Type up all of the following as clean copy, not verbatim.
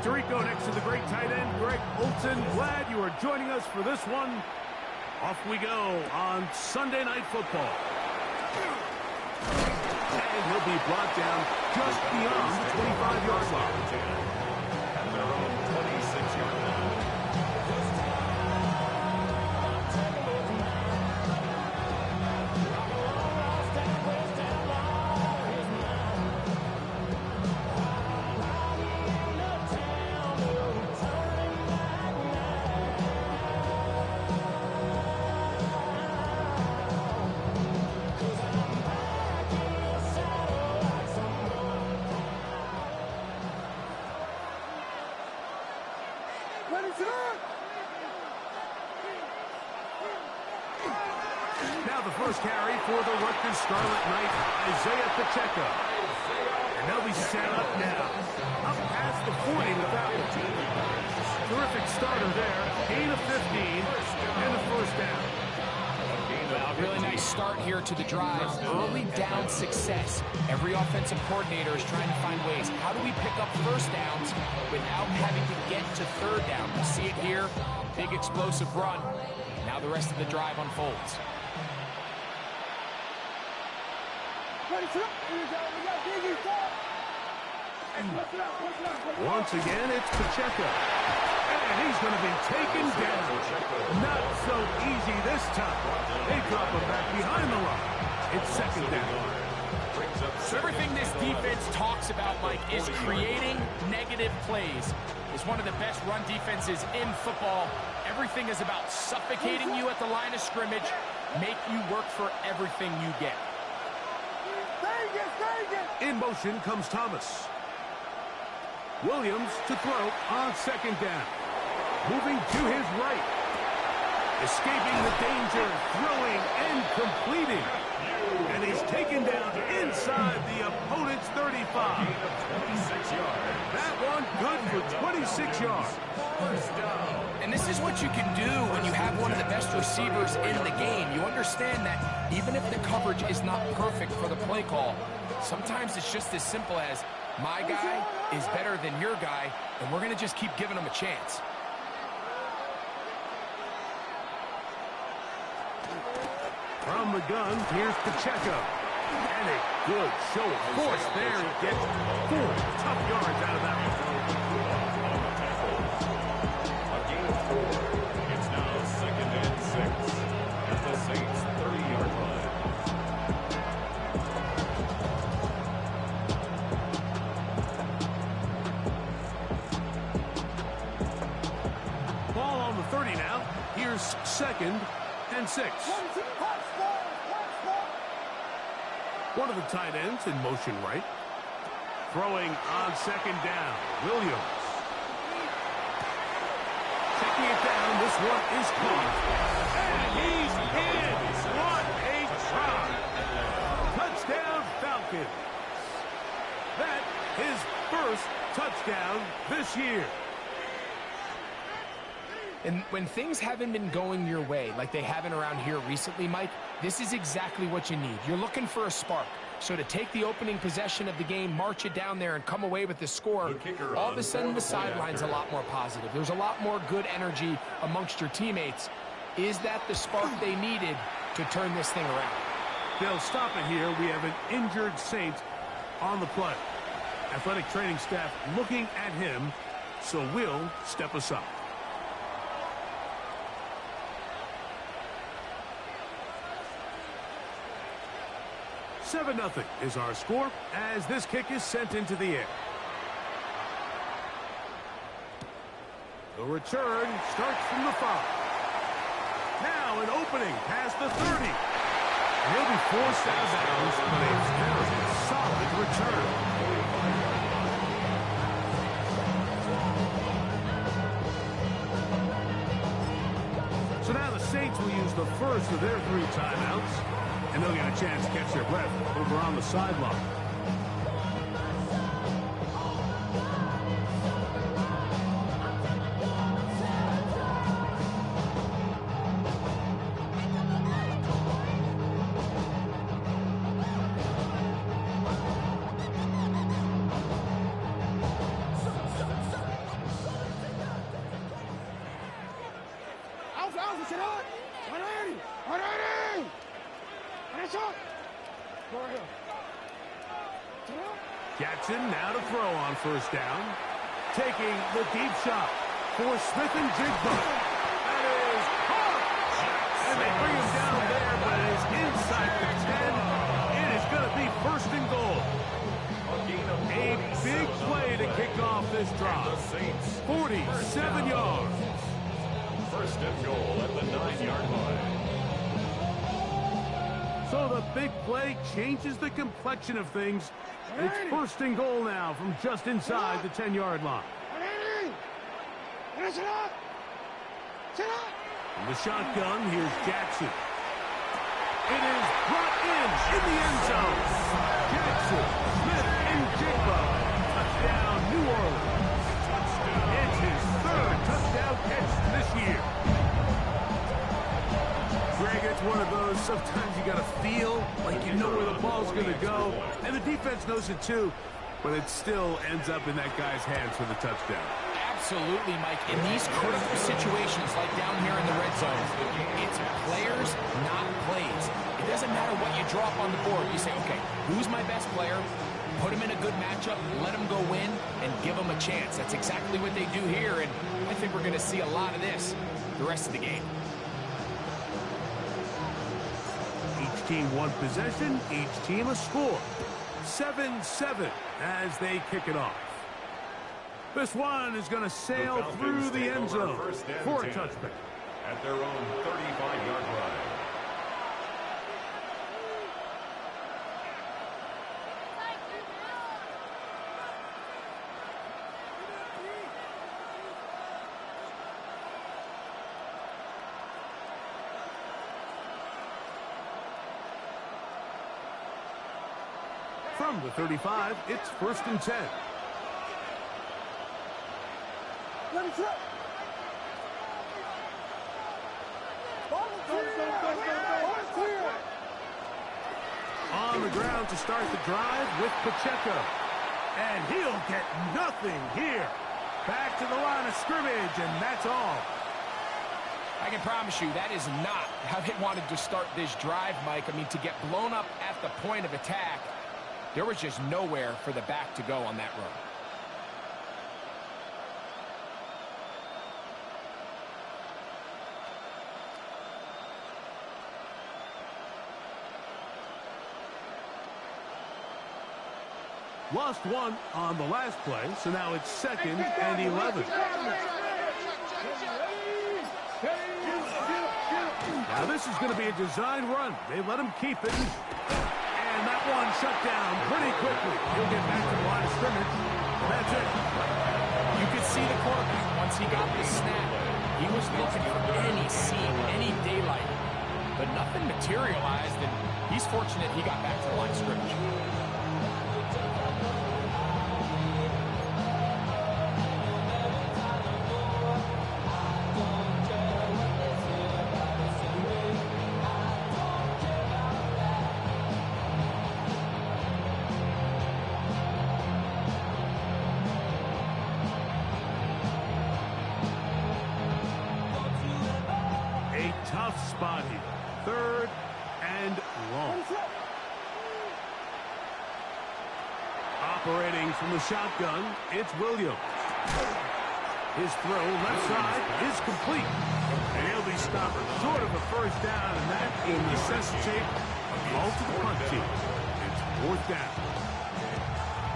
Tirico next to the great tight end, Greg Olson. Glad you are joining us for this one. Off we go on Sunday Night Football. And he'll be brought down just beyond the 25-yard line. At their own 26-yard line. Now the first carry for the Rutgers Scarlet Knight, Isaiah Pacheco. And they'll be set up now. Up past the 40 with that one. Terrific starter there. Gain of 15 and a first down. Well, really nice start here to the drive. Early down success. Every offensive coordinator is trying to find ways. How do we pick up first downs without having to get to third down? We see it here. Big explosive run. Now the rest of the drive unfolds. Once again, it's Pacheco. And he's going to be taken down. Not so easy this time. They drop him back behind the line. It's second down. So everything this defense talks about, Mike, is creating negative plays. It's one of the best run defenses in football. Everything is about suffocating you at the line of scrimmage, make you work for everything you get. In motion comes Thomas. Williams to throw on second down. Moving to his right. Escaping the danger, throwing and completing. And he's taken down inside the opponent's 35. That one good for 26 yards. And this is what you can do when you have one of the best receivers in the game. You understand that even if the coverage is not perfect for the play call, sometimes it's just as simple as, my guy is better than your guy, and we're going to just keep giving him a chance. From the gun, here's Pacheco. And a good show of force there. He gets 4 tough yards out of that one. A gain of 4. It's now second and 6 at the Saints' 30-yard line. Ball on the 30 now. Here's second and 6. One of the tight ends in motion right. Throwing on second down. Williams. Taking it down. This one is caught. And he's in. What a try. Touchdown Falcons. That is first touchdown this year. And when things haven't been going your way, like they haven't around here recently, Mike, this is exactly what you need. You're looking for a spark. So to take the opening possession of the game, march it down there, and come away with the score, all of a sudden the sideline's a lot more positive. There's a lot more good energy amongst your teammates. Is that the spark they needed to turn this thing around? They'll stop it here. We have an injured Saint on the play. Athletic training staff looking at him, so we'll step aside. Seven 0 is our score as this kick is sent into the air. The return starts from the 5. Now an opening past the 30. And he'll be forced out of bounds, but a very solid return. So now the Saints will use the first of their 3 timeouts. And they'll get a chance to catch their breath over on the sideline. Jackson now to throw on first down. Taking the deep shot for Smith and Jigba. That is hard. And they bring him down there, but it is inside the 10. It is going to be first and goal. A big play to kick off this drive. 47 yards. First and goal at the 9-yard line. So the big play changes the complexion of things. It's first and goal now from just inside the 10-yard line. From the shotgun, here's Jackson. It is brought in the end zone. Jackson, Smith, and Jigba. Touchdown, New Orleans. It's his third touchdown catch this year. Greg, it's one of those, sometimes you got to feel like you know where the ball's going to go. And the defense knows it too, but it still ends up in that guy's hands for the touchdown. Absolutely, Mike. In these critical situations, like down here in the red zone, it's players, not plays. It doesn't matter what you drop on the board. You say, okay, who's my best player? Put him in a good matchup, let him go win, and give him a chance. That's exactly what they do here, and I think we're going to see a lot of this the rest of the game. Each team one possession, each team a score. 7-7 as they kick it off. This one is going to sail through the end zone for a touchback. At their own 35-yard line. From the 35, it's first and 10. On the ground to start the drive with Pacheco. And he'll get nothing here. Back to the line of scrimmage, and that's all. I can promise you that is not how they wanted to start this drive, Mike. I mean, to get blown up at the point of attack, there was just nowhere for the back to go on that run. Lost one on the last play, so now it's second and 11. Now this is going to be a design run. They let him keep it. And that one shut down pretty quickly. He'll get back to the line of scrimmage. That's it. You could see the quarterback once he got the snap. He was looking for any seam, any daylight. But nothing materialized, and he's fortunate he got back to the line of scrimmage. Tough spot here. Third and long. Operating from the shotgun, it's Williams. His throw left side is complete. And he'll be stopped short of a first down, and that will necessitate a call to the punt team. It's fourth down.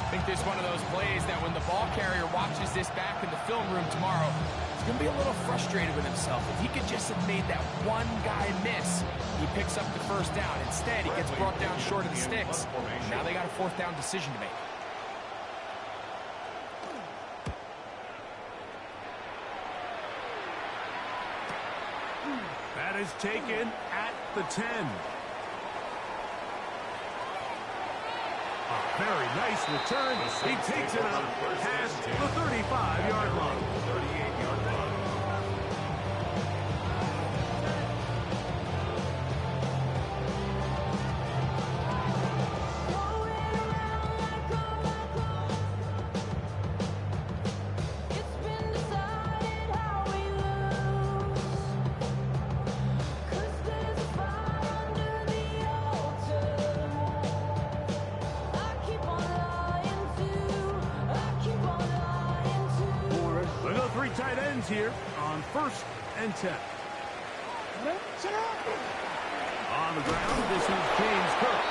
I think this is one of those plays that when the ball carrier watches this back in the film room tomorrow, he's going to be a little frustrated with himself. If he could just have made that one guy miss, he picks up the first down. Instead, he gets brought down short of the sticks. Now they got a fourth down decision to make. That is taken at the 10. A very nice return. He takes it up past the 35-yard line. 38-yard line. ends here on 1st and 10. On the ground, this is James Cook.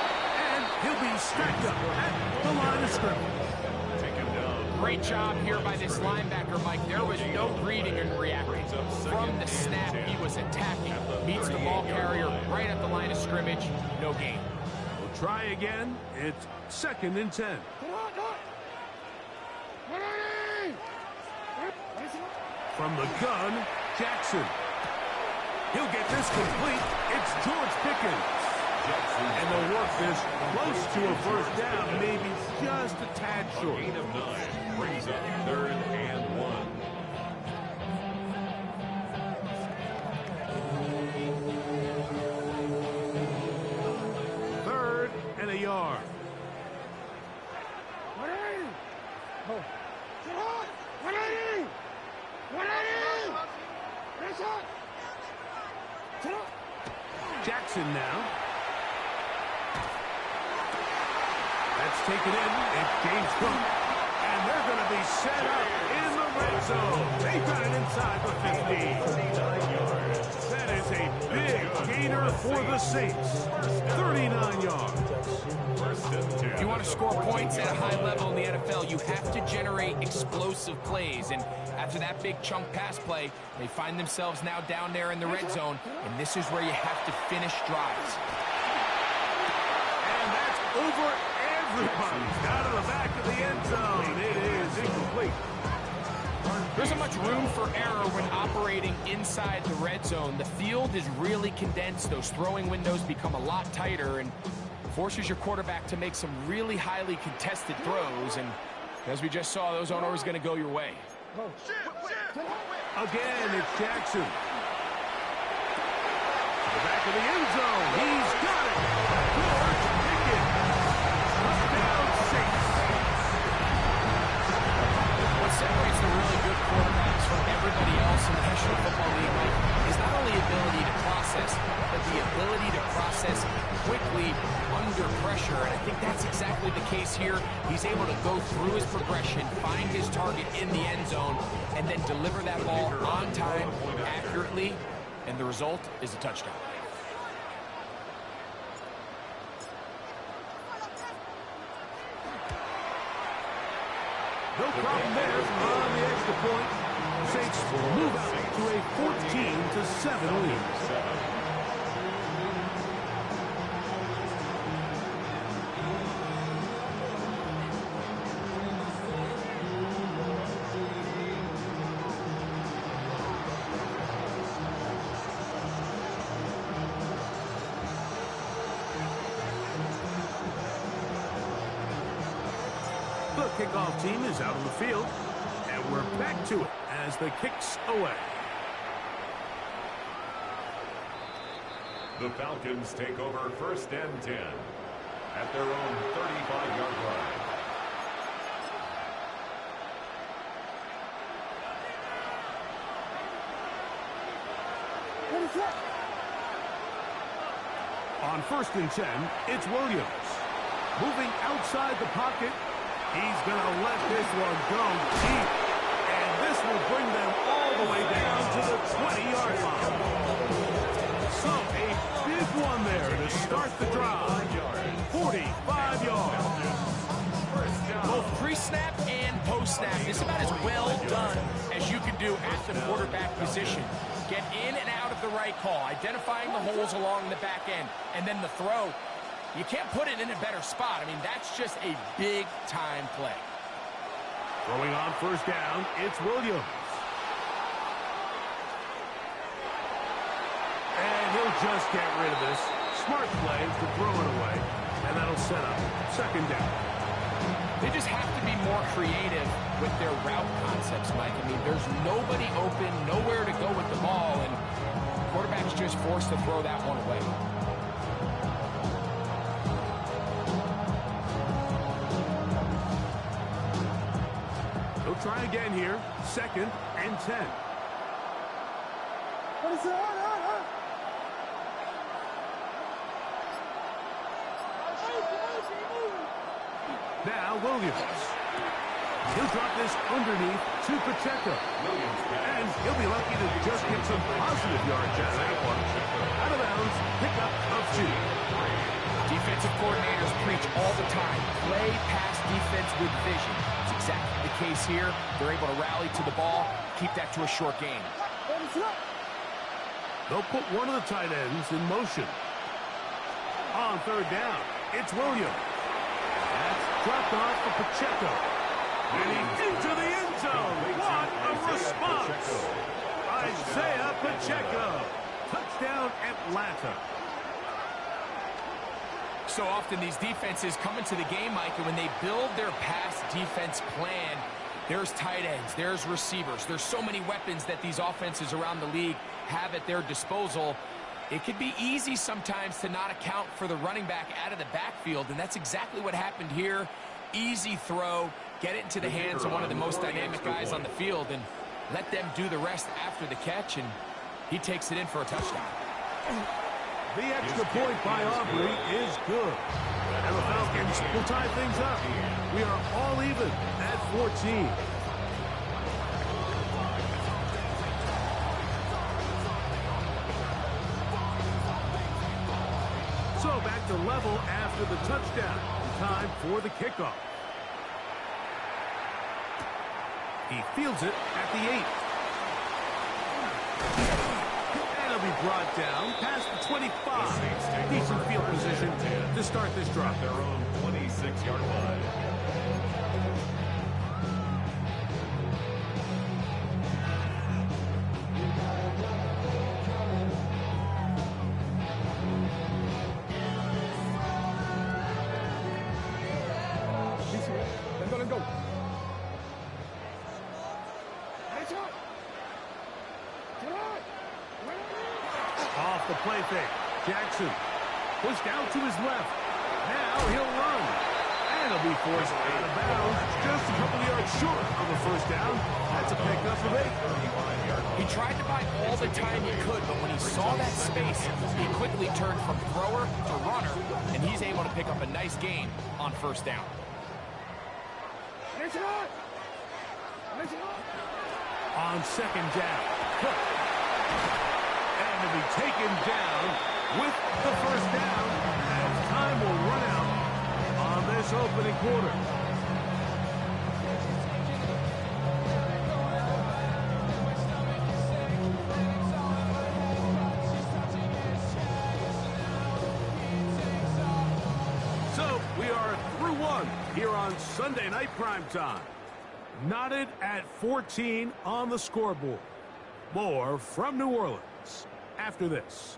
And he'll be stacked up at the line of scrimmage. Take him down. Great job here by this linebacker, Mike. There was no reading and reacting. From the snap, he was attacking. Meets the ball carrier right at the line of scrimmage. No gain. We'll try again. It's 2nd and 10. From the gun, Jackson. He'll get this complete. It's George Pickens. And they'll work this close to a 1st down, maybe just a tad short. Gain of 9 brings up 3rd and 1. Third and a yard. Jackson now. That's taken in. It's James Cook. And they're going to be set up in the red zone. They got it inside the 50. That is a big gainer for the Saints. 39 yards. If you want to score points at a high level in the NFL, you have to generate explosive plays. And after that big chunk pass play, they find themselves now down there in the red zone. And this is where you have to finish drives. And that's over everybody. Out of the back of the end zone. It is incomplete. There isn't much room for error when operating inside the red zone. The field is really condensed. Those throwing windows become a lot tighter and forces your quarterback to make some really highly contested throws. And as we just saw, those aren't always going to go your way. Again, it's Jackson. To the back of the end zone. He's got it. George Pickens. Touchdown, Saints. What separates the really good quarterbacks from everybody else in the National Football League, Mike, is not only ability to process, but the ability to process quickly under pressure. And I think that's exactly the case here. He's able to go through his progression, find his target in the end zone, and then deliver that ball on time, accurately, and the result is a touchdown. No problem there on the extra point. Saints move out to a 14-7 lead. The kickoff team is out on the field, and we're back to it as the kick's away. The Falcons take over 1st and 10 at their own 35-yard line. On 1st and 10, it's Williams. Moving outside the pocket. He's going to let this one go deep. And this will bring them all the way down to the 20-yard line. So a big one there to start the drive. 45 yards. Both pre-snap and post-snap is about as well done as you can do at the quarterback position. Get in and out of the right call, identifying the holes along the back end, and then the throw. You can't put it in a better spot. I mean, that's just a big-time play. Throwing on 1st down, it's Williams. And he'll just get rid of this. Smart play to throw it away. And that'll set up 2nd down. They just have to be more creative with their route concepts, Mike. I mean, there's nobody open, nowhere to go with the ball, and the quarterback's just forced to throw that one away. He'll try again here. 2nd and 10. Now Williams. He'll drop this underneath to Pacheco. And he'll be lucky to just get some positive yards out of that one. Out of bounds, pickup of 2. Defensive coordinators preach all the time, play pass defense with vision. It's exactly the case here. They're able to rally to the ball, keep that to a short game. They'll put one of the tight ends in motion. On third down, it's Williams. That's dropped off for Pacheco. And he's into the end zone. What a response! Isaiah Pacheco. Touchdown, Atlanta. So often these defenses come into the game, Mike, and when they build their pass defense plan, there's tight ends, there's receivers. There's so many weapons that these offenses around the league have at their disposal. It could be easy sometimes to not account for the running back out of the backfield, and that's exactly what happened here. Easy throw, get it into the hands of one of the most dynamic guys on the field, and let them do the rest after the catch, and he takes it in for a touchdown. The extra point by Aubrey is good. And the Falcons will tie things up. We are all even at 14. So back to level after the touchdown. Time for the kickoff. He fields it at the 8. And he'll be brought down past the 25. Decent field position to start this drive. Their own 26-yard line. Off the play fake. Jackson pushed out to his left. Now he'll run. And he'll be forced out of bounds. Just a couple of yards short of the first down. That's a pickup of 8. He tried to buy all the time he could, but when he saw that space, he quickly turned from thrower to runner, and he's able to pick up a nice gain on first down. On second down. Cook. And he'll be taken down with the first down as time will run out on this opening quarter. So we are through one here on Sunday Night Primetime. Knotted at 14 on the scoreboard. More from New Orleans after this.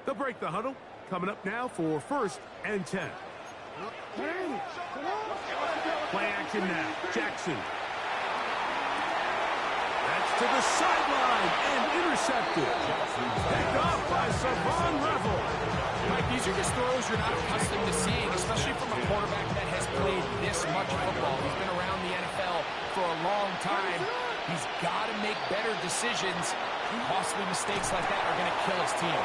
They'll break the huddle. Coming up now for 1st and 10. Play action now. Jackson. That's to the sideline and intercepted. Picked off by Savon Revel. Mike, these are just throws you're not accustomed to seeing, especially from a quarterback that has played this much football. He's been around the NFL for a long time. He's got to make better decisions. Costly mistakes like that are going to kill his team.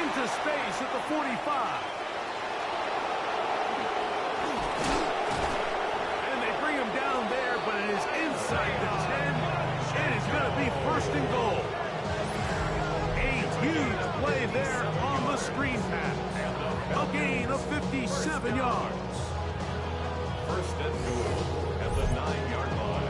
Into space at the 45. Down there, but it is inside the 10, and it's going to be 1st and goal. A huge play there on the screen pass. A gain of 57 yards. 1st and goal at the 9-yard line.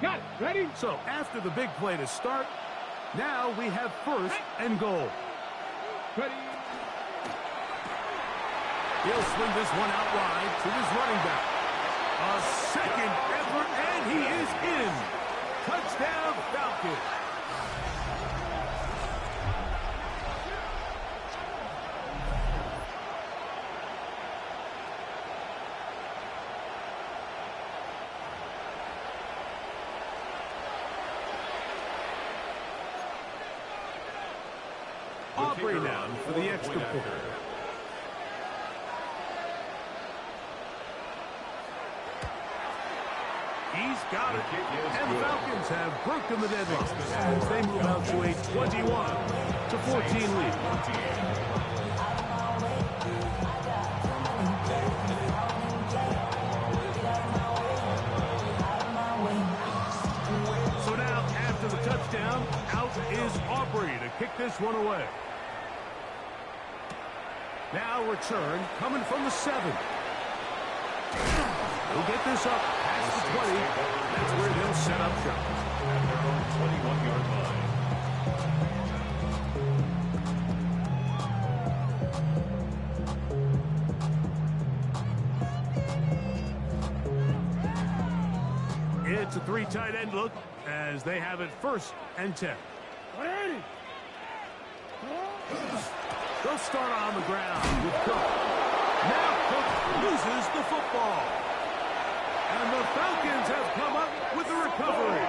Got it. Ready? So after the big play to start, now we have 1st and goal. Ready? He'll swing this one out wide to his running back. A second effort, and he is in. Touchdown, Falcons. free now for the extra point. He's got it. And the Falcons have broken the deadlock as they move out to a 21-14 lead. So now, after the touchdown, out is Aubrey to kick this one away. Now return coming from the 7. He'll get this up past the 20. That's where they'll set up shop. At their own 21-yard line. It's a 3 tight end look as they have it 1st and 10. They'll start on the ground with Cook. Now Cook loses the football. And the Falcons have come up with a recovery.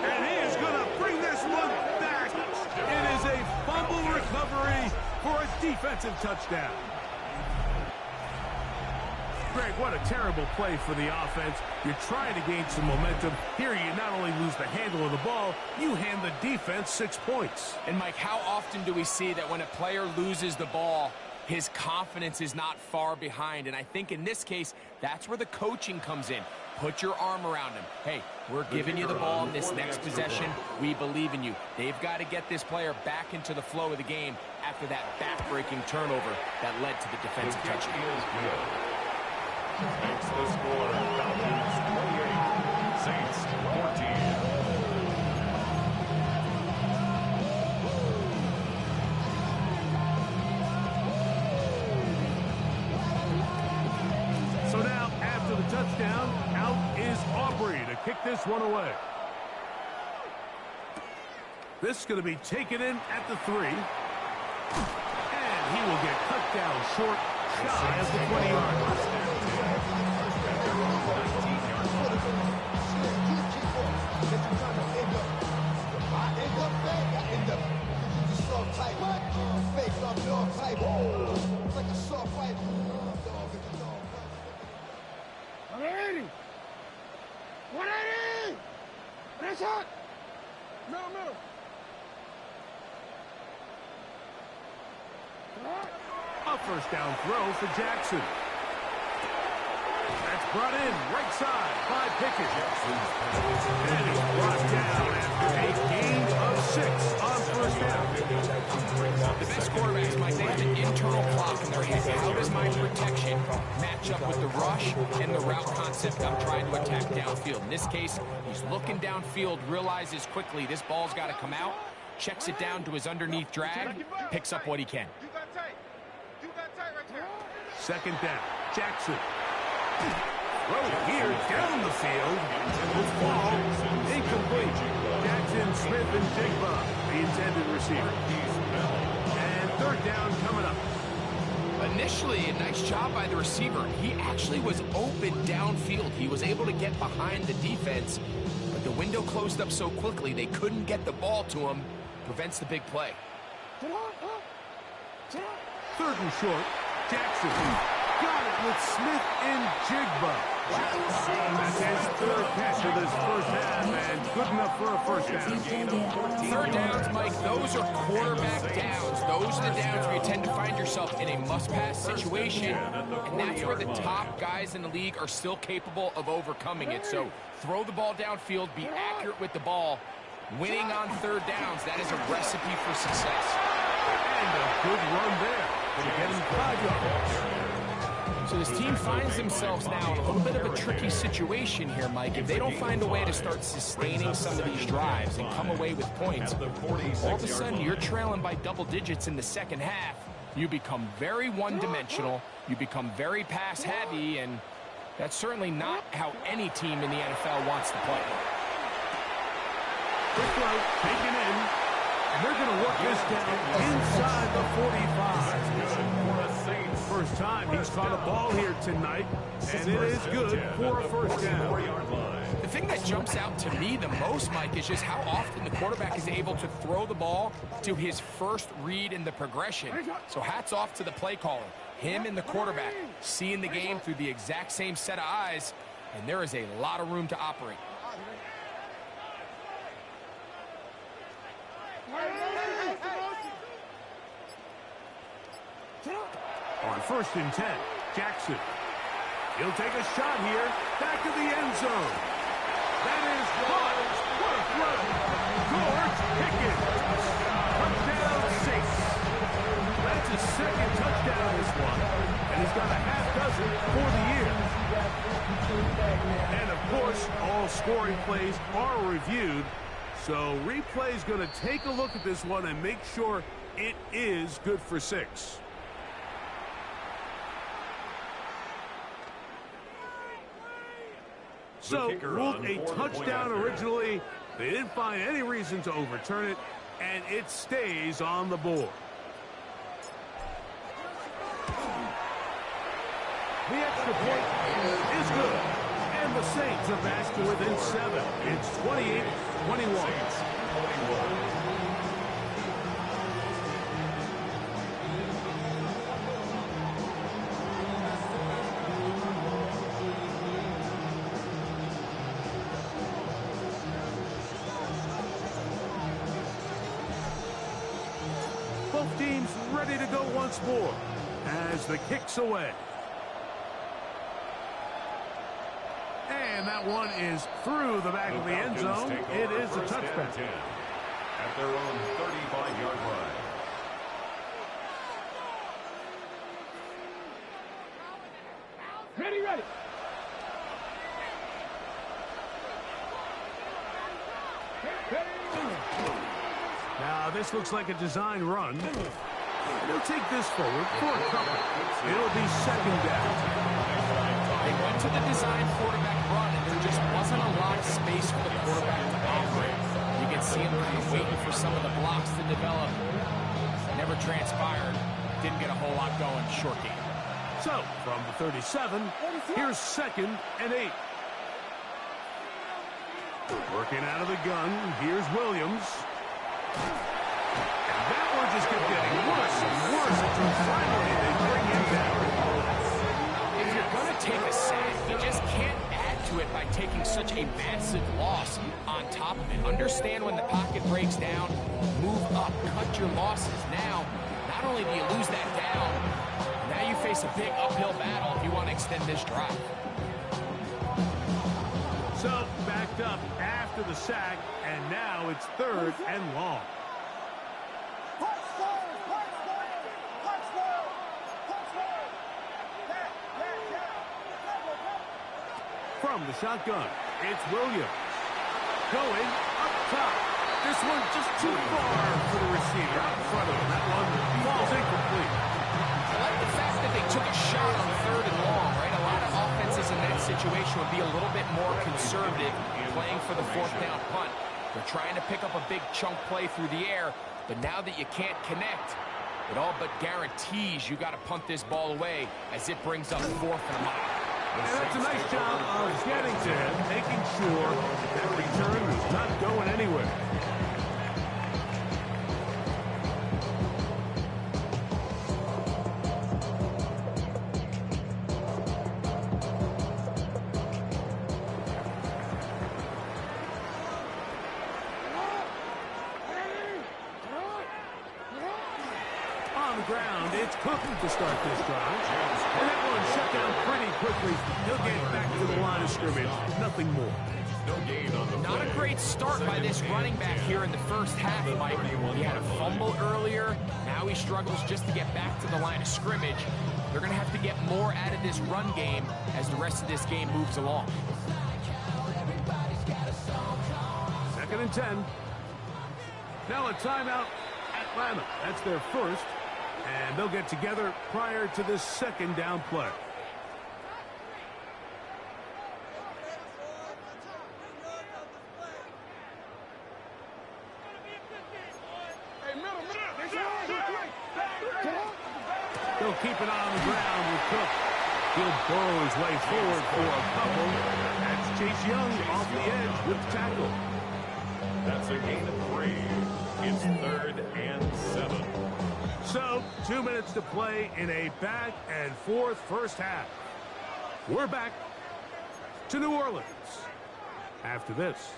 And he is going to bring this one back. It is a fumble recovery for a defensive touchdown. Greg, what a terrible play for the offense. You're trying to gain some momentum. Here you not only lose the handle of the ball, you hand the defense 6 points. And Mike, how often do we see that when a player loses the ball, his confidence is not far behind? And I think in this case, that's where the coaching comes in. Put your arm around him. Hey, we're giving you the ball in this next possession. We believe in you. They've got to get this player back into the flow of the game after that back-breaking turnover that led to the defensive touchdown. Makes the score Falcons 28, Saints 14. So now, after the touchdown, out is Aubrey to kick this one away. This is going to be taken in at the 3. And he will get cut down short, shy of the 20-yard line. A first down throw for Jackson. That's brought in right side by Pickett. And he's brought down after a gain of 6 on first down. The best quarterbacks, Mike, they have an internal clock in their head. How does my protection match up with the rush and the route concept I'm trying to attack downfield? In this case, he's looking downfield, realizes quickly this ball's got to come out, checks it down to his underneath drag, picks up what he can. Second down, Jackson. Throw here down the field. Will fall. Incomplete. Jackson, Smith, and Jigba, the intended receiver. And third down coming up. Initially, a nice job by the receiver. He actually was open downfield. He was able to get behind the defense, but the window closed up so quickly they couldn't get the ball to him. Prevents the big play. Third and short. Jackson got it with Smith and Jigba. That's his 3rd catch of this first half, and good enough for a first down. Third downs, Mike, those are quarterback downs. Those are the downs where you tend to find yourself in a must-pass situation, and that's where the top guys in the league are still capable of overcoming it. So throw the ball downfield, be accurate with the ball. Winning on third downs, that is a recipe for success. And a good run there. They're getting 5 yards. So this team finds themselves now in a little bit of a tricky situation here, Mike. If they don't find a way to start sustaining some of these drives and come away with points, all of a sudden you're trailing by double digits in the second half. You become very one-dimensional. You become very pass-heavy, and that's certainly not how any team in the NFL wants to play. Quick throw, taken in, and they're going to work this down inside the 45. That's good for the Saints. first time he's caught a ball here tonight, and it is good for a first down. The thing that jumps out to me the most, Mike, is just how often the quarterback is able to throw the ball to his first read in the progression. So hats off to the play caller. Him and the quarterback seeing the game through the exact same set of eyes, and there is a lot of room to operate. On 1st and 10, Jackson. He'll take a shot here, back to the end zone. That is caught. What a throw. George Pickens. Touchdown 6. That's his second touchdown this one. And he's got a half dozen for the year. And of course, all scoring plays are reviewed. So replay's going to take a look at this one and make sure it is good for 6. So, ruled a touchdown originally. They didn't find any reason to overturn it, and it stays on the board. The extra point is good. And the Saints are back to within 7. It's 28-21. 12 teams ready to go once more as the kick's away. And that one is through the back of the end zone. It is a touchback. At their own 35-yard line. Ready. Now, this looks like a design run. They'll take this forward for a couple. It'll be 2nd down. They went to the design quarterback run, and there just wasn't a lot of space for the quarterback to operate. You can see him kind of waiting for some of the blocks to develop. Never transpired. Didn't get a whole lot going. Short game. So, from the 37, here's 2nd and 8. Working out of the gun, here's Williams. And that one just kept getting worse and worse until finally they bring him down. If you're going to take a sack, you just can't add to it by taking such a massive loss on top of it. Understand when the pocket breaks down, move up, cut your losses. Now, not only do you lose that down, now you face a big uphill battle if you want to extend this drive. So, backed up after the sack, and now it's 3rd and long. From the shotgun, it's Williams. Going up top. This one just too far for the receiver. Out in front of him. That one falls incomplete. I like the fact that they took a shot on 3rd and long, right? A lot of offenses in that situation would be a little bit more conservative playing for the 4th down punt. They're trying to pick up a big chunk play through the air, but now that you can't connect, it all but guarantees you got to punt this ball away as it brings up 4th and long. And that's a nice job of getting to him, making sure that return is not going anywhere. On the ground, it's cooking to start this drive. And that one shut down pretty quickly. He'll get back to the line of scrimmage. Nothing more. No gain on the Not a great start by this running back here in the first half, Mike. He had a fumble earlier. Now he struggles just to get back to the line of scrimmage. They're going to have to get more out of this run game as the rest of this game moves along. 2nd and 10. Now a timeout. Atlanta. That's their first. And they'll get together prior to this 2nd down play. They'll keep it on the ground with Cook. He'll burrow his way forward for a couple. That's Chase Young off the edge with the tackle. That's a gain of 3. It's 3rd and 7. So, 2 minutes to play in a back-and-forth first half. We're back to New Orleans after this.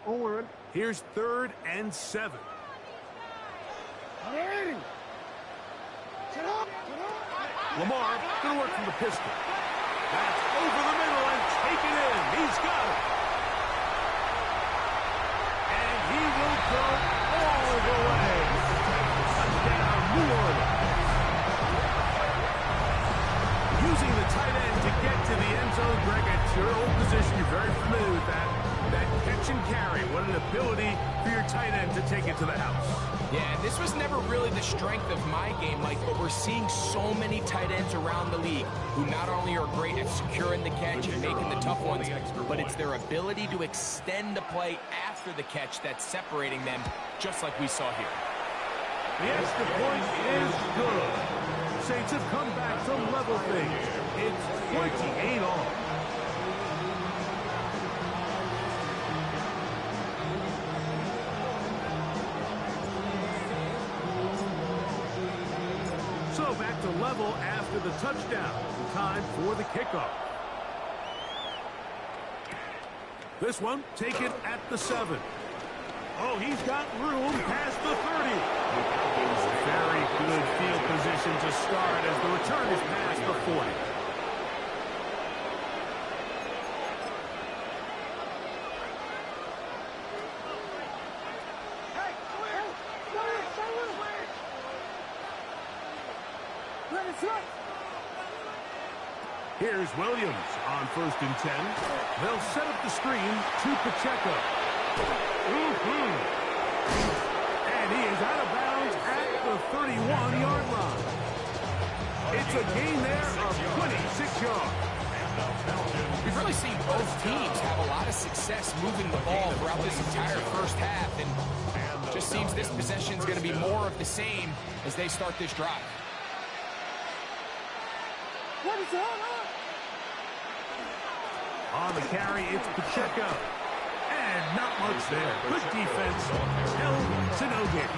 Forward. Here's 3rd and 7. Lamar going to work from the pistol. That's over the middle and taken in. He's got it. And he will go all the way. Touchdown, New Orleans. Using the tight end to get to the end zone, Greg, at your old position, you're very familiar with that. That catch and carry, what an ability for your tight end to take it to the house. Yeah, and this was never really the strength of my game, Mike, but we're seeing so many tight ends around the league who not only are great at securing the catch and making the tough ones, but it's their ability to extend the play after the catch that's separating them, just like we saw here. The extra point is good. Saints have come back to level things. It's 28 all. So back to level after the touchdown. Time for the kickoff. This one taken at the 7. Oh, he's got room past the 30. Very good field position to start as the return is past the 40. Here's Williams on 1st and 10. They'll set up the screen to Pacheco. And he is out of bounds at the 31-yard line. It's a gain there of 26 yards. We've really seen both teams have a lot of success moving the ball throughout this entire first half, and just seems this possession is going to be more of the same as they start this drive. On the carry, it's Pacheco. And not much there. Good defense. Held to no gain.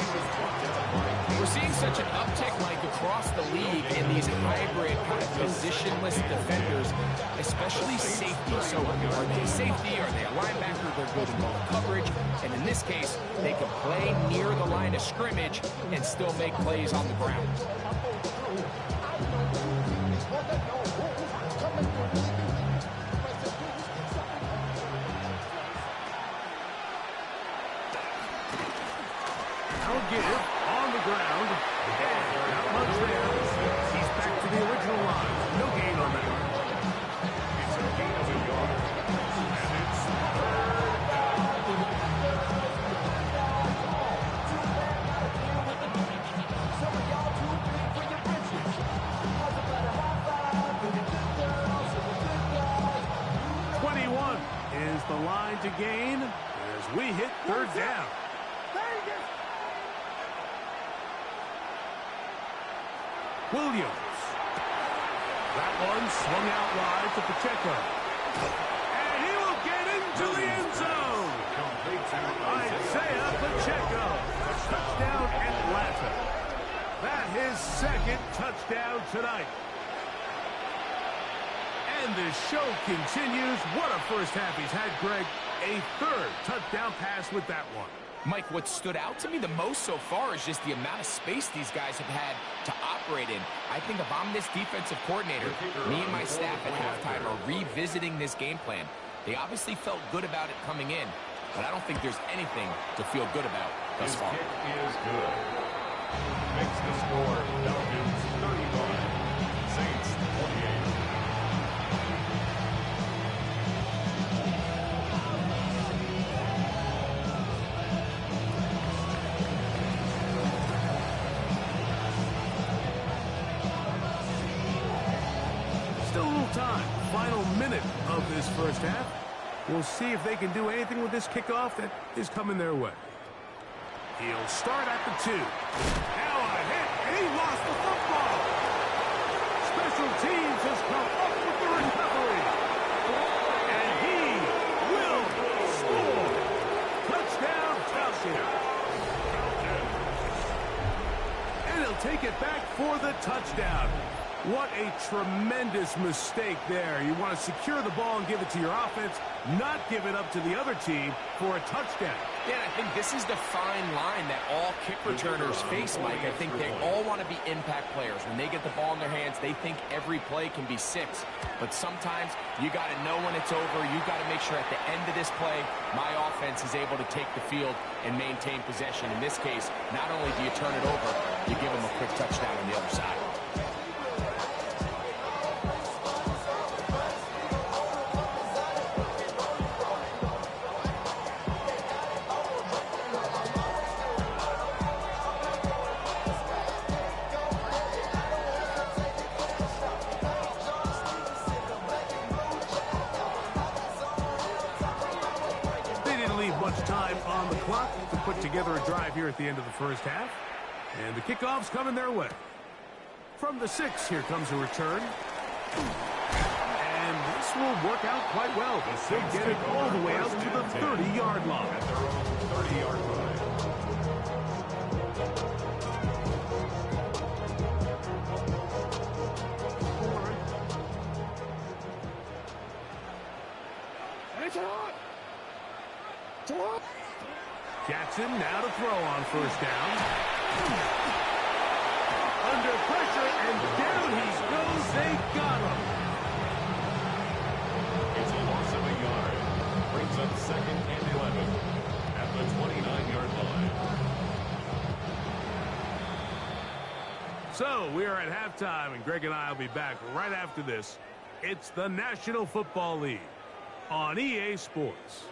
We're seeing such an uptick, Mike, across the league in these hybrid kind of positionless defenders, especially safety. So are they safety? Are they a linebacker? They're good in ball coverage. And in this case, they can play near the line of scrimmage and still make plays on the ground. Give on the ground. And not much there. He's back to the original line. No gain on that. It's a gain of a yard. And it's 3rd down. 21 is the line to gain as we hit 3rd down. Williams. That one swung out wide to Pacheco. And he will get into the end zone. Isaiah Pacheco. Touchdown Atlanta. That his 2nd touchdown tonight. And the show continues. What a first half he's had, Greg. A 3rd touchdown pass with that one. Mike, what stood out to me the most so far is just the amount of space these guys have had to operate in. I think if I'm this defensive coordinator, me and my staff at halftime are revisiting this game plan. They obviously felt good about it coming in, but I don't think there's anything to feel good about thus far. His kick is good. Makes the score Falcons 31, Saints 28. Still a little time. Final minute of this first half. We'll see if they can do anything with this kickoff that is coming their way. He'll start at the 2. Now a hit, and he lost the football. Special teams has come up with the recovery. And he will score. Touchdown, Falcons. And he'll take it back for the touchdown. What a tremendous mistake there. You want to secure the ball and give it to your offense, not give it up to the other team for a touchdown. Yeah, I think this is the fine line that all kick returners face, Mike. I think they all want to be impact players. When they get the ball in their hands, they think every play can be 6. But sometimes you got to know when it's over. You got to make sure at the end of this play, my offense is able to take the field and maintain possession. In this case, not only do you turn it over, you give them a quick touchdown on the other side. Much time on the clock to put together a drive here at the end of the first half. And the kickoff's coming their way. From the 6, here comes a return. And this will work out quite well. They'll get it all the way out to the 30-yard line. At their own 30-yard line. Jackson now to throw on first down. Under pressure, and down he goes. They got him. It's a loss of a yard. Brings up 2nd and 11 at the 29-yard line. So we are at halftime, and Greg and I will be back right after this. It's the National Football League on EA Sports.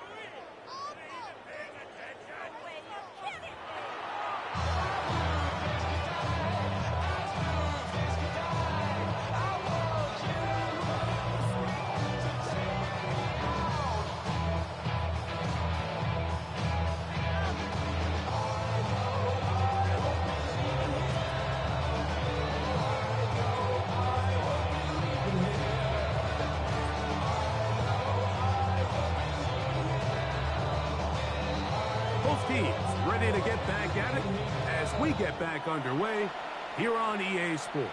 Both teams ready to get back at it as we get back underway here on EA Sports.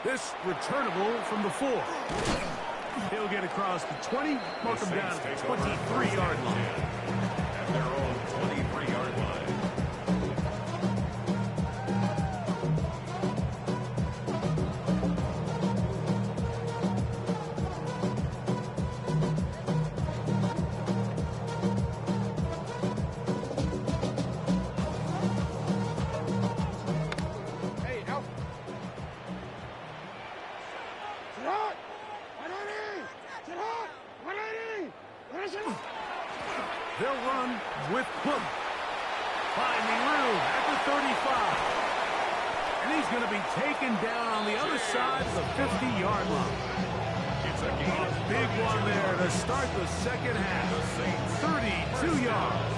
This returnable from the 4. He'll get across the 20, mark him down at the 23-yard line. At their own 23-yard line. They'll run with Book. Finding room at the 35. And he's going to be taken down on the other side of the 50-yard line. It's a gain of Big one there to start the second half. 32 yards.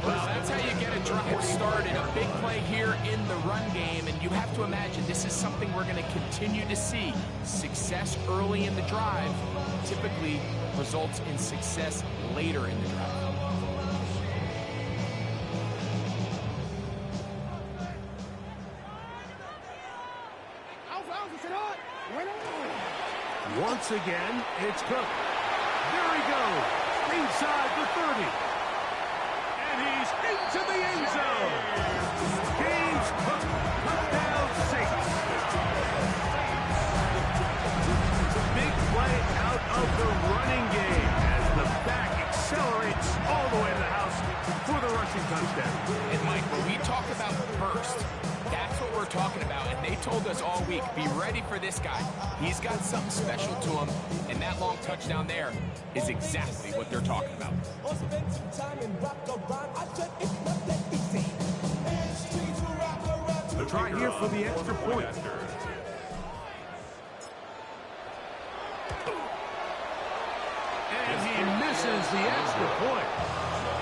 Well, that's how you get a drive started. A big play here in the run game, and you have to imagine this is something we're going to continue to see. Success early in the drive typically results in success later in the drive. Once again, it's Cook. There he goes, inside the 30. And he's into the end zone. James Cook, touchdown 6. Big play out of the running game as the back accelerates all the way to the house for the rushing touchdown. And Mike, when we talk about burst, that's what we're talking about. And they told us all week, be ready for this guy. He's got something special to him. And that long touchdown there is exactly what they're talking about. They'll try here for the extra point. the extra point.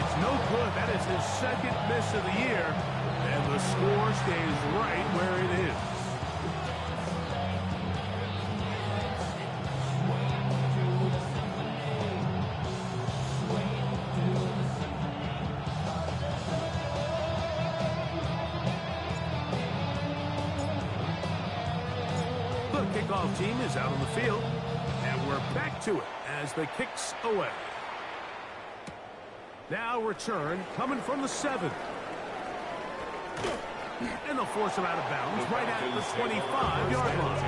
It's no good. That is his second miss of the year, and the score stays right where it is. The kickoff team is out on the field, and we're back to it as the kick's away. Now return coming from the 7. And they'll force him out of bounds right at the 25-yard line.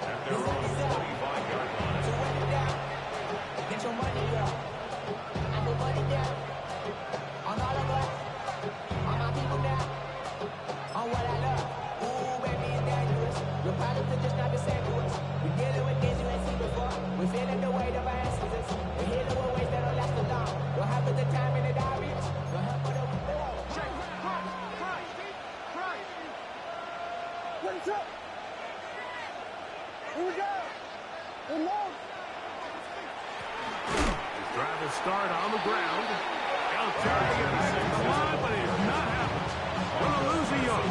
At their own 25-yard line. Get your money up. I put money down. On all of us. On my people now. On what I love. Ooh, baby, it's dangerous. Your problems are just not the same to us. We're dealing with things you ain't seen before. We're feeling the weight of our ancestors. We're healing with ways that don't last too long. Don't have the time in the diaries. Don't have for the What is up? Here we go. We're low. Drive to start on the ground. Out trying to get the line, but it's not happening. Gonna lose a yard.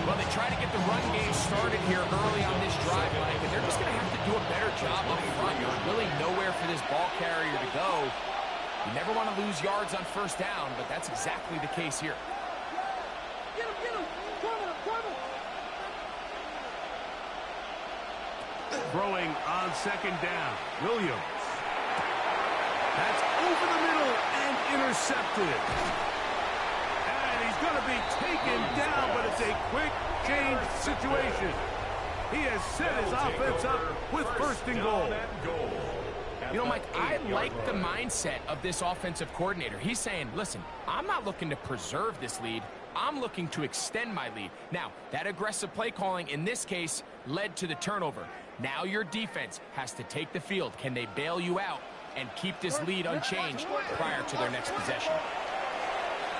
Well, they try to get the run game started here early on this drive, Mike, and they're just going to have to do a better job up front. There's really nowhere for this ball carrier to go. You never want to lose yards on first down, but that's exactly the case here. Get him, get him. Cover him, cover him. Throwing on second down. Williams. That's over the middle and intercepted. And he's going to be taken down, but it's a quick change situation. He has set his offense up with first and goal. You know, Mike, I like the mindset of this offensive coordinator. He's saying, listen, I'm not looking to preserve this lead. I'm looking to extend my lead. Now, that aggressive play calling in this case led to the turnover. Now your defense has to take the field. Can they bail you out and keep this lead unchanged prior to their next possession?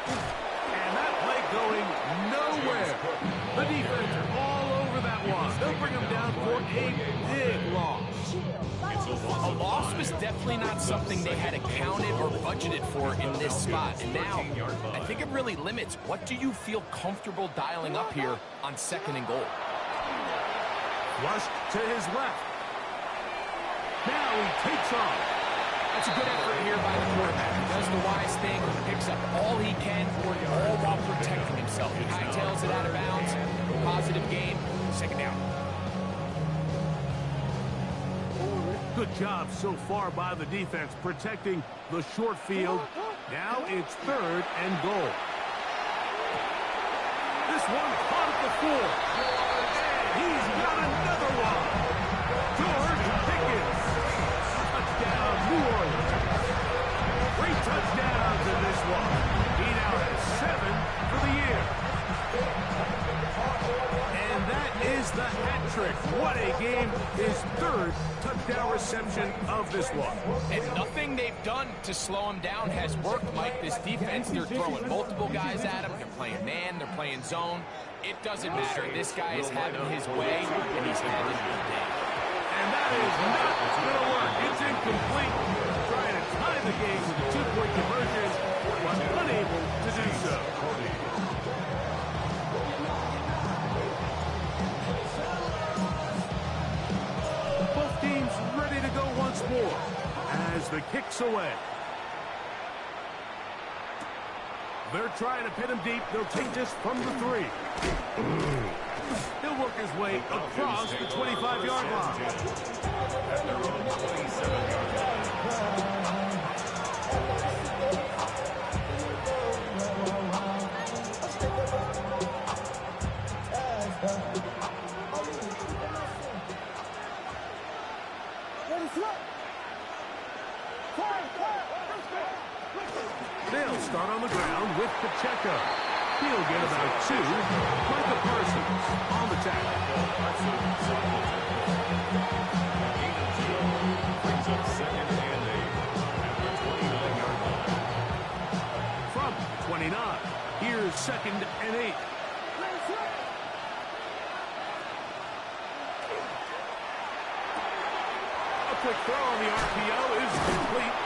And that play going nowhere. The defense all over that one. They'll bring him down for a big loss. A loss was definitely not something they had accounted or budgeted for in this spot. And now, I think it really limits what do you feel comfortable dialing up here on second and goal. Flushed to his left. Now he takes off. That's a good effort here by the quarterback. He does the wise thing, picks up all he can, all while protecting himself. He hightails it out of bounds. Positive gain. Second down. Good job so far by the defense protecting the short field. Now it's third and goal. This one caught at the 4. And he's got another one. George Pickens. Touchdown, New Orleans. 3 touchdowns in this one. He now has 7 for the year. And that is the hat trick. What a game. His third touchdown reception of this one. And nothing they've done to slow him down has worked, Mike. This defense, they're throwing multiple guys at him. They're playing man. They're playing zone. It doesn't matter. This guy is having his way, and he's having a good day. And that is not going to work. It's incomplete. Trying to tie the game with a 2-point conversion, but unable to do so. Both teams ready to go once more as the kick's away. They're trying to pin him deep. They'll take this from the 3. He'll work his way across the 25-yard line. At their own 27-yard line. They'll start on the ground with Pacheco. He'll get about 2. Micah Parsons on the tackle. Brings up second and 8 at the 29-yard line. From 29, here's second and 8. A quick throw on the RPO is complete.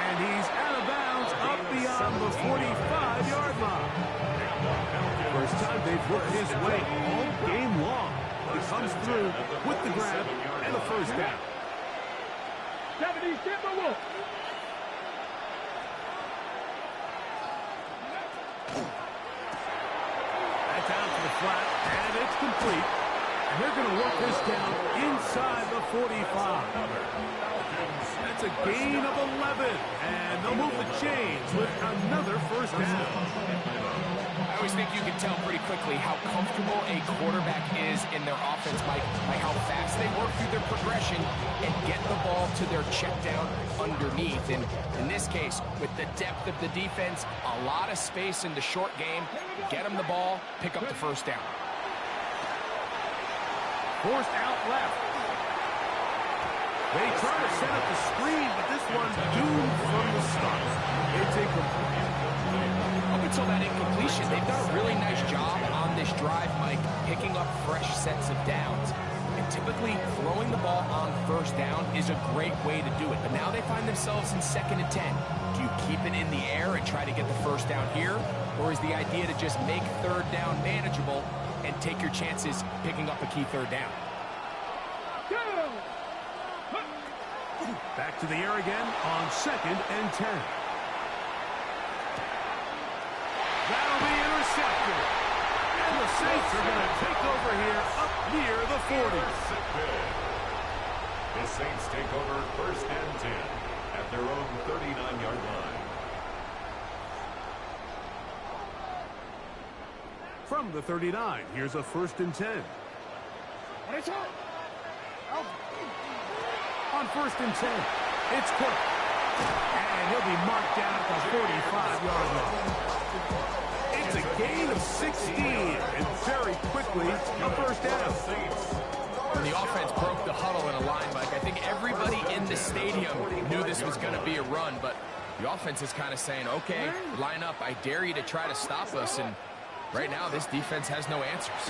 And he's out of bounds up beyond the 45-yard line. First time they've worked his way all game long. He comes through with the grab and a first down. Japanese Timberwolf. That's out to the flat, and it's complete. And they're going to work this down inside the 45. That's a gain of 11, and they'll move the chains with another first down. I always think you can tell pretty quickly how comfortable a quarterback is in their offense, Mike, by how fast they work through their progression and get the ball to their check down underneath. And in this case, with the depth of the defense, a lot of space in the short game, get them the ball, pick up the first down. Forced out left. They try to set up the screen, but this one's doomed from the start. It's incomplete. Up until that incompletion, they've done a really nice job on this drive, Mike, picking up fresh sets of downs. And typically, throwing the ball on first down is a great way to do it. But now they find themselves in 2nd and 10. Do you keep it in the air and try to get the first down here? Or is the idea to just make 3rd down manageable and take your chances picking up a key 3rd down? Back to the air again on 2nd and 10. That'll be intercepted. And the Saints are going to take over here up near the 40. The Saints take over 1st and 10 at their own 39-yard line. From the 39, here's a 1st and 10. On 1st and 10, it's Cook. And he'll be marked down at the 45-yard line. It's a gain of 16, and very quickly, a first down. When the offense broke the huddle in a line, Mike, I think everybody in the stadium knew this was going to be a run, but the offense is kind of saying, okay, line up, I dare you to try to stop us, and right now this defense has no answers.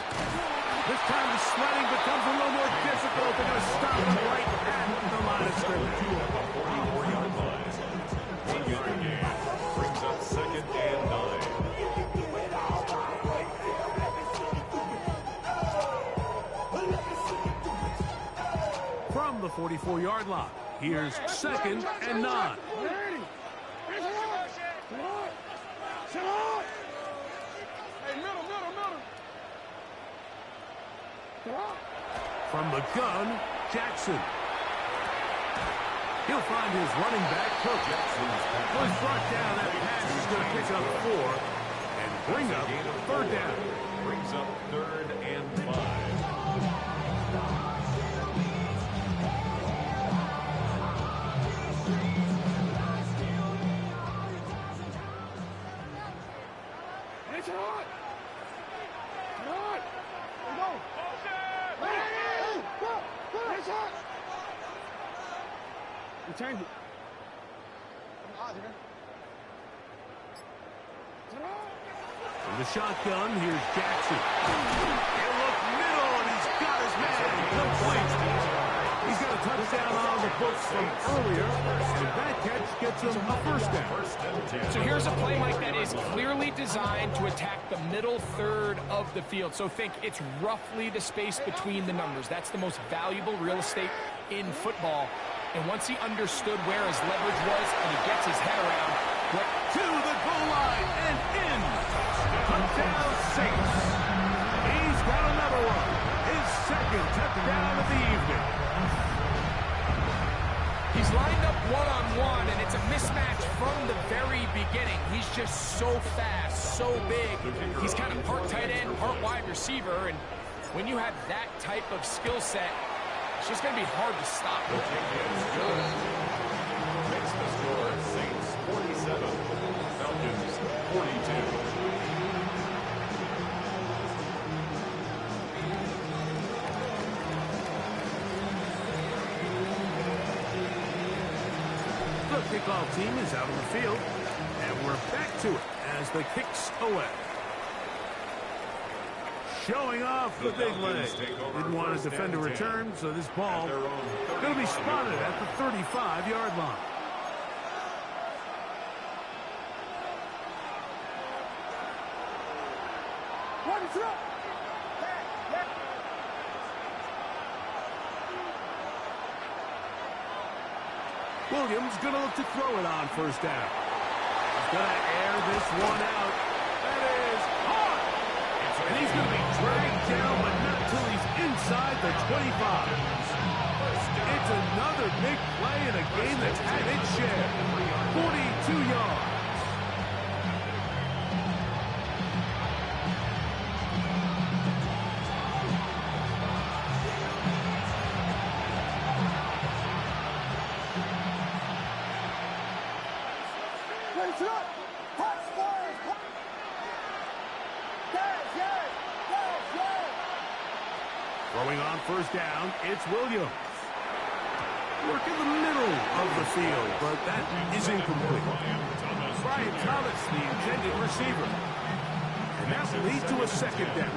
This time the sledding becomes a little more difficult. They're going to stop him right at the line of scrimmage. 44-yard line. 1-yard gain brings up 2nd and 9. From the 44-yard line, here's 2nd and 9. From the gun, Jackson. He'll find his running back, Cook. Was brought down. That pass is going to pick up 4 and bring up 3rd down. Brings up 3rd and 5. It's hot. Hot. Go. It's hot. We changed it. From the shotgun, here's Jackson. He'll look middle, and he's got his man complete. He's got a touchdown on the books from earlier, and that catch gets him a first down. So here's a play, Mike, that is clearly designed to attack the middle 3rd of the field. So think it's roughly the space between the numbers. That's the most valuable real estate in football. And once he understood where his leverage was and he gets his head around, what To the goal line and in. Touchdown Saints. He's got another one. His 2nd touchdown of the evening. he's lined up one-on-one, and it's a mismatch from the very beginning. He's just so fast, so big. He's kind of part tight end, part wide receiver, and when you have that type of skill set, it's just going to be hard to stop. Makes the score Saints 47, Falcons 42. The kickoff team is out on the field, and we're back to it as the kicks away. Showing off the big leg. Didn't want to defend a return, so this ball going to be spotted at the 35-yard line. Williams gonna look to throw it on first down. He's gonna air this one out. That is hard. And he's gonna be dragged down, but not till he's inside the 25. It's another big play in a game that's had its share. 42 yards. Throwing on first down, it's Williams. Work in the middle of the field, but that is incomplete. Brian Thomas, the intended receiver. And that will lead to a second down.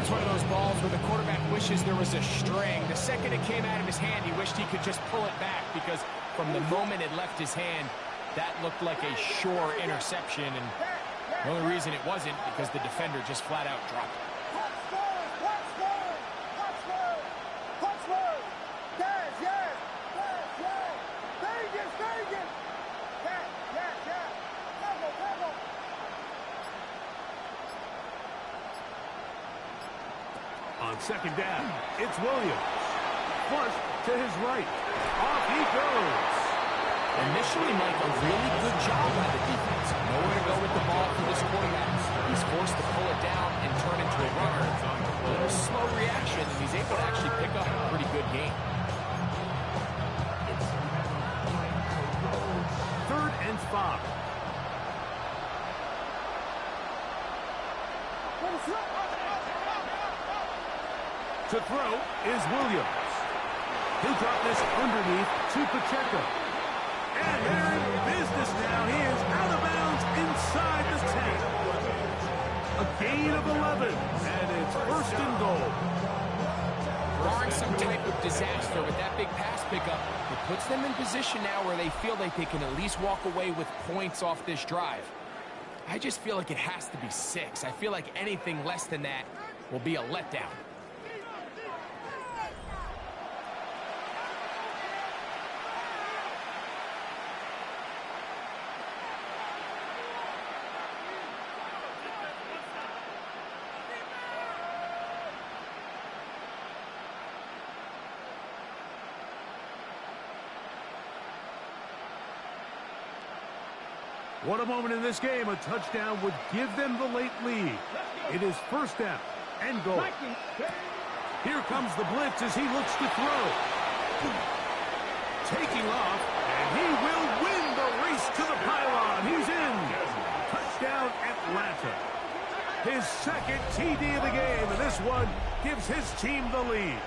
It's one of those balls where the quarterback wishes there was a string. The second it came out of his hand, he wished he could just pull it back because from the moment it left his hand, that looked like a sure interception. And the only reason it wasn't because the defender just flat out dropped it. On second down, it's Williams. Flush to his right. Off he goes. Initially, Mike, a really good job by the defense. Nowhere to go with the ball for this quarterback. He's forced to pull it down and turn into a runner. A little slow reaction, and he's able to actually pick up a pretty good game. 3rd and 5. To throw is Williams. He'll drop this underneath to Pacheco. And they're in business now. He is out of bounds inside the 10. A gain of 11, and it's 1st and goal. Barring some type of disaster with that big pass pickup, it puts them in position now where they feel like they can at least walk away with points off this drive. I just feel like it has to be 6. I feel like anything less than that will be a letdown. What a moment in this game. A touchdown would give them the late lead. It is 1st down and goal. Here comes the blitz as he looks to throw. Taking off, and he will win the race to the pylon. He's in. Touchdown, Atlanta. His 2nd TD of the game, and this one gives his team the lead.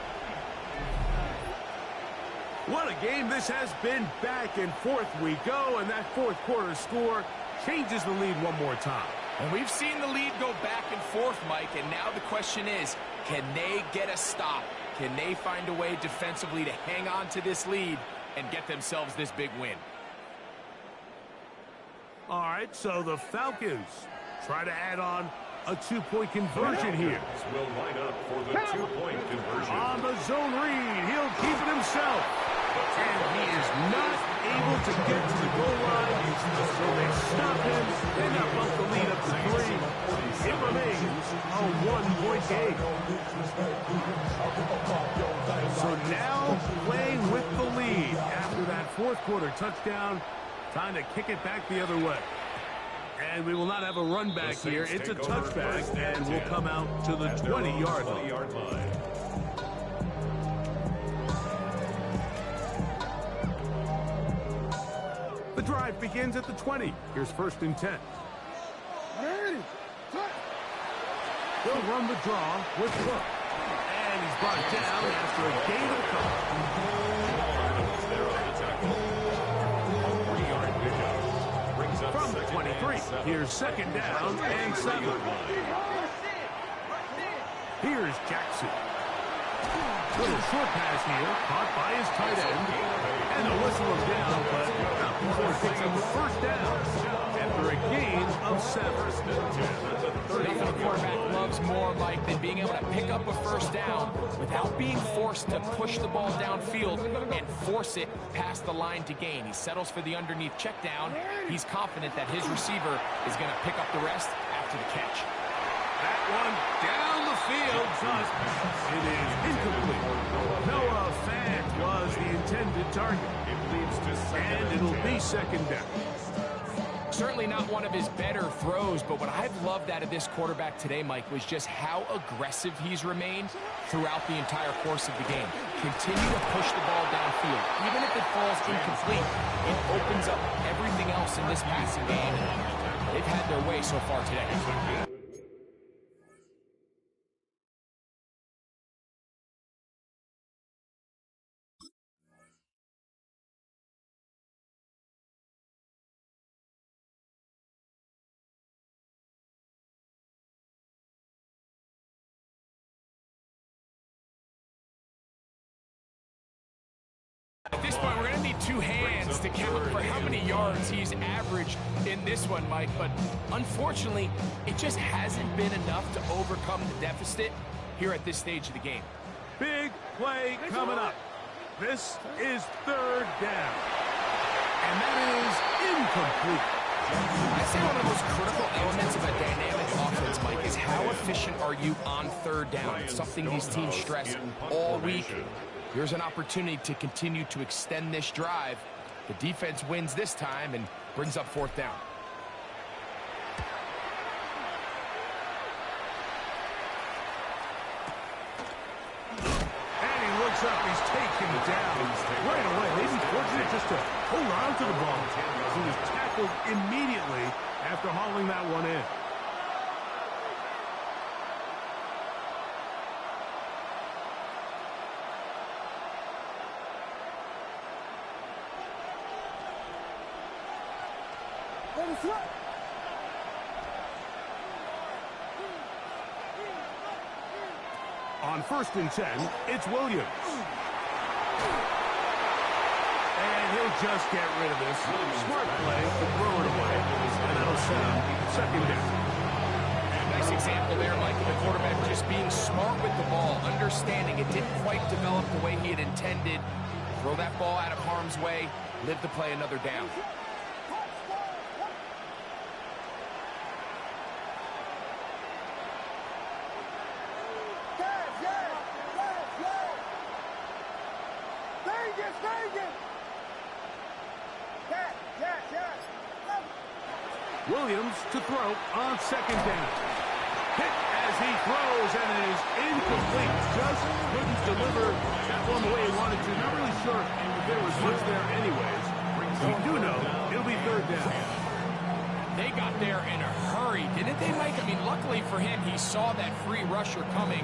What a game this has been. Back and forth we go, and that 4th quarter score changes the lead one more time. And we've seen the lead go back and forth, Mike, and now the question is, can they get a stop? Can they find a way defensively to hang on to this lead and get themselves this big win? All right, so the Falcons try to add on a 2-point conversion here. Will line up for the 2-point conversion. On the zone read, he'll keep it himself. And he is not able to get to the goal line, so they stop him. They now bump the lead up to 3. It remains a 1-point game. So now playing with the lead after that 4th quarter touchdown, time to kick it back the other way. And we will not have a run back here. It's a touchback, and we'll come out to the 20-yard line. The drive begins at the 20. Here's 1st and 10. They'll run the draw with Cook. And he's brought down after a gain of a couple. From the 23, here's 2nd down and 7. Here's Jackson. Little short pass here, caught by his tight end. And the whistle is down, but not before he picks up the 1st down. And after a gain of 7. Nothing a quarterback loves more, Mike, than being able to pick up a first down without being forced to push the ball downfield and force it past the line to gain. He settles for the underneath check down. He's confident that his receiver is going to pick up the rest after the catch. That one down the field, but it is incomplete. Noah Fant was the intended target. It leads to second And it'll be second down. Certainly not one of his better throws, but what I've loved out of this quarterback today, Mike, was just how aggressive he's remained throughout the entire course of the game. Continue to push the ball downfield. Even if it falls incomplete, it opens up everything else in this passing game. They've had their way so far today. At this point, we're going to need two hands to count for how many yards he's averaged in this one, Mike. But unfortunately, it just hasn't been enough to overcome the deficit here at this stage of the game. Big play coming up. This is third down. And that is incomplete. I say one of the most critical elements of a dynamic offense, Mike, is how efficient are you on third down. It's something these teams stress all week. Here's an opportunity to continue to extend this drive. The defense wins this time and brings up fourth down. And he looks up, he's taken down right away. Maybe fortunate just to hold on to the ball. He was tackled immediately after hauling that one in. On 1st and 10, it's Williams. And he'll just get rid of this. Smart play to throw it away. And that'll set up second down. Nice example there, Mike, of the quarterback just being smart with the ball, understanding it didn't quite develop the way he had intended. Throw that ball out of harm's way, live to play another down. Williams to throw on second down. Hit as he throws, and it is incomplete. Just couldn't deliver that one the way he wanted to. Not really sure if there was much there anyways. We do know it'll be third down. They got there in a hurry, didn't they, Mike? I mean, luckily for him, he saw that free rusher coming,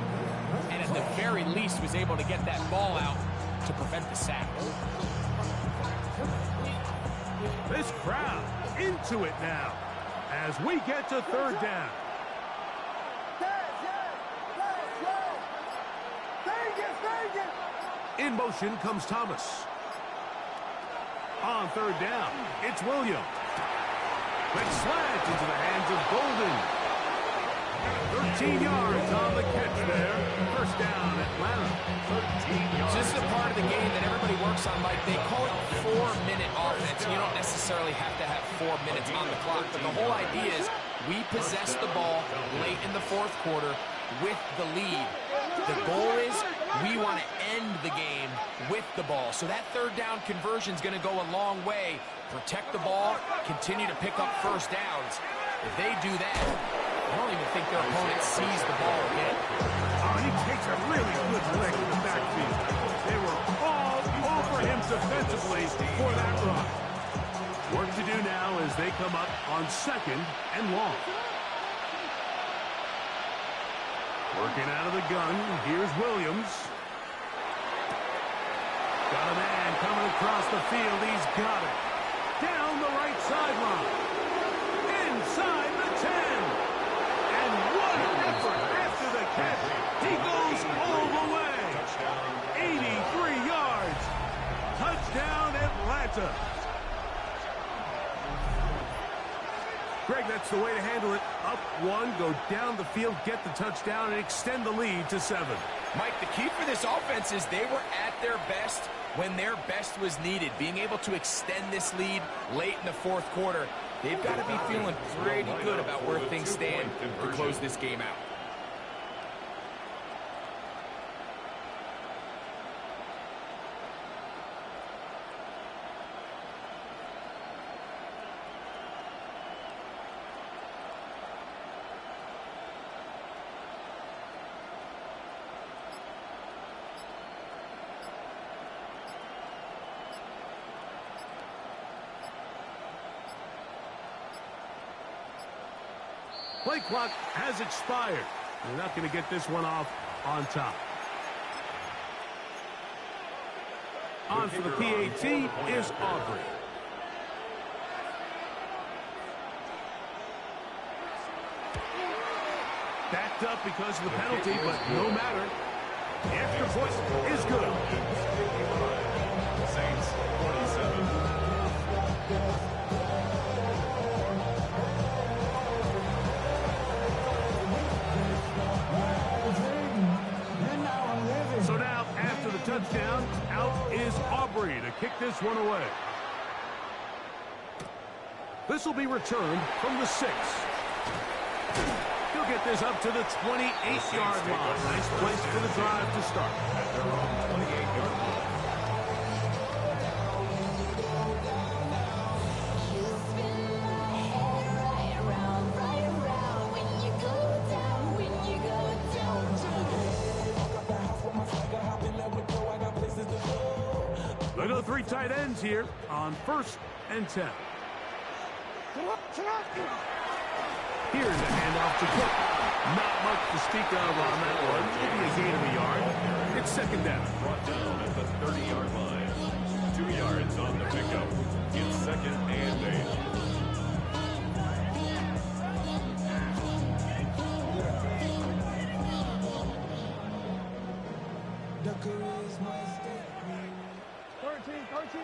and at the very least was able to get that ball out to prevent the sack. This crowd into it now as we get to third down. In motion comes Thomas. On third down, it's Williams. Quick slant into the hands of Golden. 13 yards on the catch there. First down, Atlanta. 13 yards. This is a part of the game that everybody works on, Mike. They call it 4-minute offense. You don't necessarily have to have 4 minutes on the clock, but the whole idea is we possess the ball late in the fourth quarter with the lead. The goal is we want to end the game with the ball. So that third down conversion is going to go a long way. Protect the ball, continue to pick up first downs. If they do that, I don't even think their opponent sees the ball again. Oh, he takes a really good lick in the backfield. They were all over him defensively for that run. Work to do now as they come up on second and long. Working out of the gun, here's Williams. Got a man coming across the field, he's got it. Down the right sideline. Inside the 10. And what an effort after the catch. He goes all the way. 83 yards. Touchdown, Atlanta. That's the way to handle it. Up one, go down the field, get the touchdown, and extend the lead to 7. Mike, the key for this offense is they were at their best when their best was needed. Being able to extend this lead late in the fourth quarter, they've got to be feeling pretty good about where things stand to close this game out. Play clock has expired. They're not going to get this one off on top. On for the PAT is Aubrey. Backed up because of the penalty, but no matter. The extra point is good. Saints 47. So now, after the touchdown, out is Aubrey to kick this one away. This will be returned from the 6. He'll get this up to the 28-yard line. Nice place for the drive to start. At their own 28-yard line. Look at the 3 tight ends here on 1st and 10. Here's a handoff to Cook. Not much to speak of on that one. Maybe a gain of a yard. It's 2nd down. Brought down at the 30-yard line. 2 yards on the pickup. It's 2nd and 8. The charisma is 13.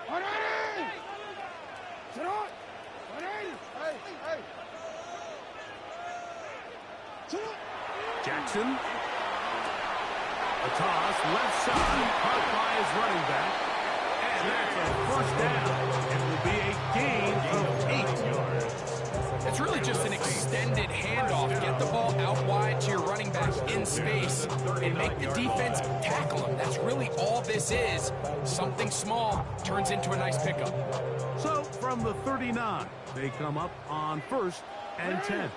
180! Sit on! 180! Hey! Sit on! Jackson. A toss, left side, caught by his running back. And that's a 1st down. It will be a gain of 8 yards. It's really just an extended handoff. Get the ball out wide to your running back in space and make the defense tackle him. That's really all this is. Something small turns into a nice pickup. So from the 39, they come up on 1st and 10.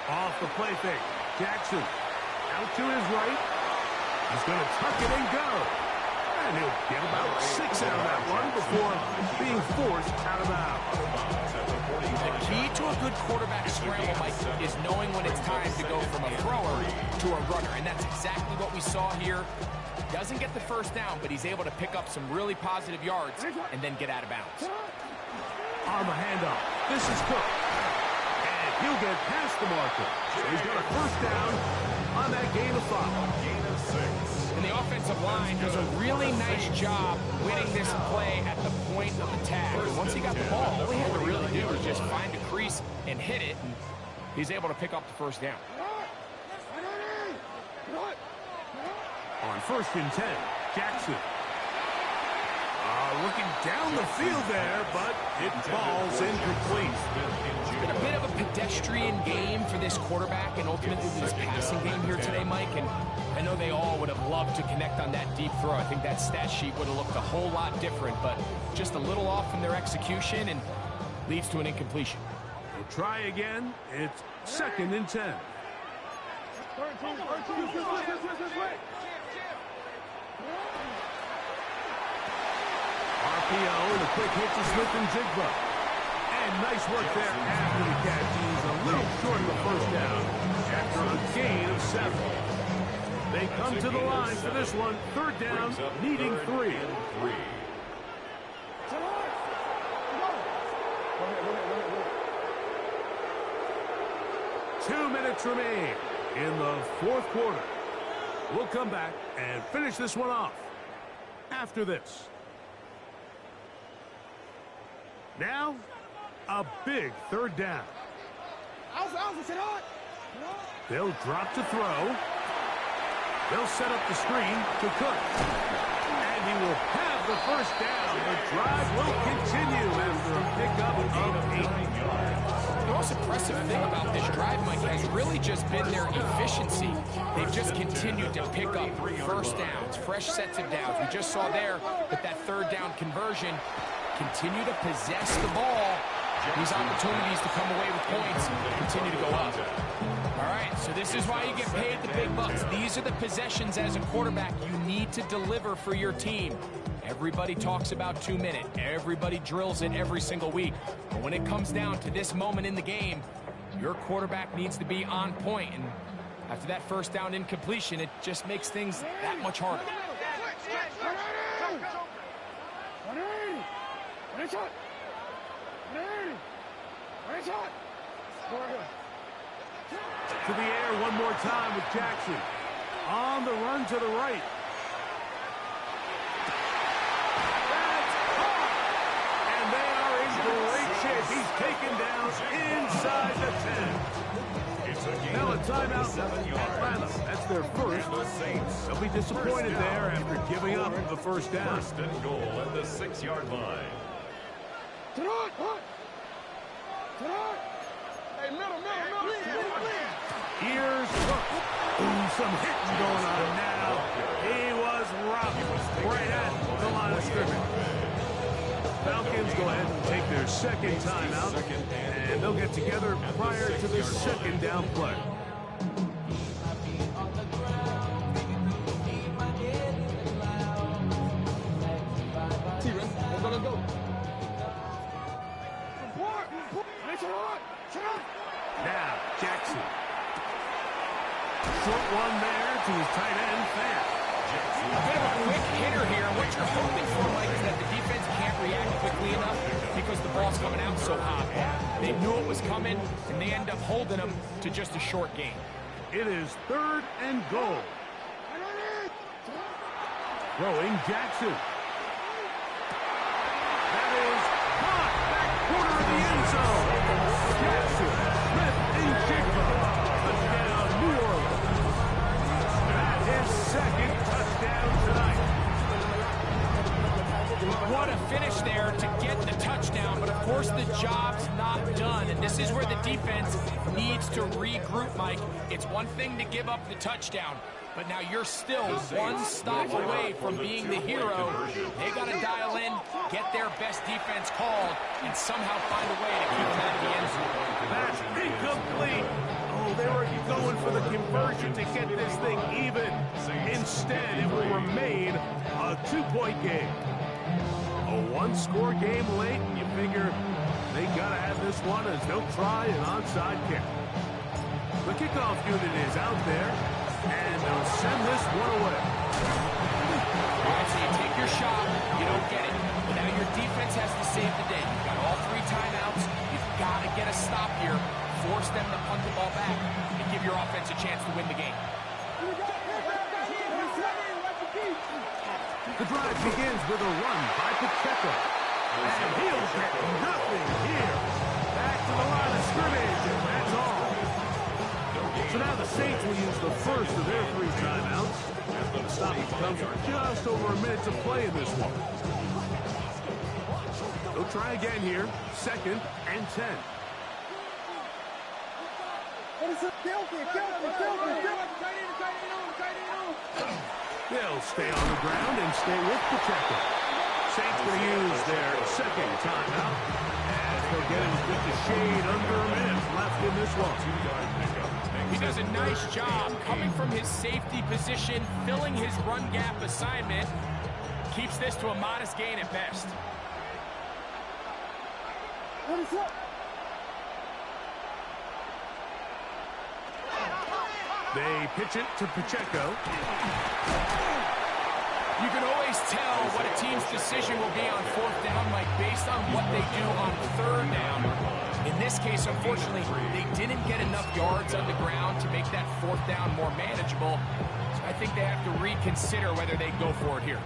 Off the play fake. Jackson out to his right. He's going to tuck it and go. And he'll get about 6 out of that one before being forced out of bounds. The key to a good quarterback scramble, Mike, is knowing when it's time to go from a thrower to a runner. And that's exactly what we saw here. Doesn't get the 1st down, but he's able to pick up some really positive yards and then get out of bounds. On the handoff, this is Cook. And he'll get past the marker. So he's got a 1st down on that gain of 5. Gain of 6. And the offensive line does a really nice job winning this play at the point of attack. Once he got the ball, all he had to really do was just find a crease and hit it, and he's able to pick up the 1st down. On 1st and 10, Jackson. Looking down the field there, but it falls incomplete. It's been a bit of a pedestrian game for this quarterback and ultimately this passing game here today, Mike. And I know they all would have loved to connect on that deep throw. I think that stat sheet would have looked a whole lot different, but just a little off in their execution and leads to an incompletion. We'll try again. It's 2nd and 10. RPO and a quick hit to Smith and Jigba. And nice work there after the catch. He's a little short of the 1st down after a gain of 7. They come to the line for this one. 3rd down, needing 3. 2 minutes remain in the 4th quarter. We'll come back and finish this one off after this. Now, a big third down. They'll drop to throw. They'll set up the screen to Cook. And he will have the first down. The drive will continue after a pickup of 8 yards. The most impressive thing about this drive, Mike, has really just been their efficiency. They've just continued to pick up first downs, fresh sets of downs. We just saw there with that third down conversion, continue to possess the ball. These opportunities to come away with points continue to go up. All right, so this is why you get paid the big bucks. These are the possessions as a quarterback you need to deliver for your team. Everybody talks about 2 minutes. Everybody drills it every single week. But when it comes down to this moment in the game, your quarterback needs to be on point. And after that first down incompletion, it just makes things that much harder. To the air one more time with Jackson. On the run to the right. That's caught! And they are in great shape. He's taken down inside the 10. Now a timeout. Atlanta. That's their first. They'll be disappointed there after giving up the first down. First and goal at the 6-yard line. Hey, middle. Here's Cook. Ooh, some hitting going on now. He was robbed right at the line of scrimmage. Falcons go ahead and take their second timeout, and they'll get together prior to the second down play. Let's go. Now, Jackson. Short one there to his tight end, Fan. A bit of a quick hitter here. What you're hoping for, Mike, is that the defense can't react quickly enough because the ball's coming out so hot. They knew it was coming, and they end up holding them to just a short gain. It is 3rd and goal. Throwing Jackson. That is caught back corner of the end zone. Jackson, Smith, and Jigba. Touchdown, New Orleans. That is second touchdown tonight. What a finish there to get the touchdown, but of course the job's not done, and this is where the defense needs to regroup, Mike. It's one thing to give up the touchdown, but now you're still one stop away from being the hero. They got to dial in, get their best defense called, and somehow find a way to keep them out of the end zone. That's incomplete. Oh, they were going for the conversion to get this thing even. Instead, it will remain a 2-point game. A 1-score game late, and you figure they got to have this one as they'll try an onside kick. The kickoff unit is out there, and they'll send this one away. All right, so you take your shot, you don't get it, but now your defense has to save the day. You've got all 3 timeouts. You've got to get a stop here, force them to punt the ball back, and give your offense a chance to win the game. The drive begins with a run by Pacheco. And he'll get nothing here. Back to the line of scrimmage, and that's all. So now the Saints will use the first of their 3 timeouts. The stoppage comes just over a minute to play in this one. They'll try again here. 2nd and 10. They'll stay on the ground and stay with Pacheco. Saints will use their second timeout. As they'll get him just a shade under a minute left in this one. He does a nice job coming from his safety position, filling his run gap assignment. Keeps this to a modest gain at best. They pitch it to Pacheco. You can always tell what a team's decision will be on 4th down, Mike, based on what they do on 3rd down. In this case, unfortunately, they didn't get enough yards on the ground to make that 4th down more manageable. So I think they have to reconsider whether they go for it here.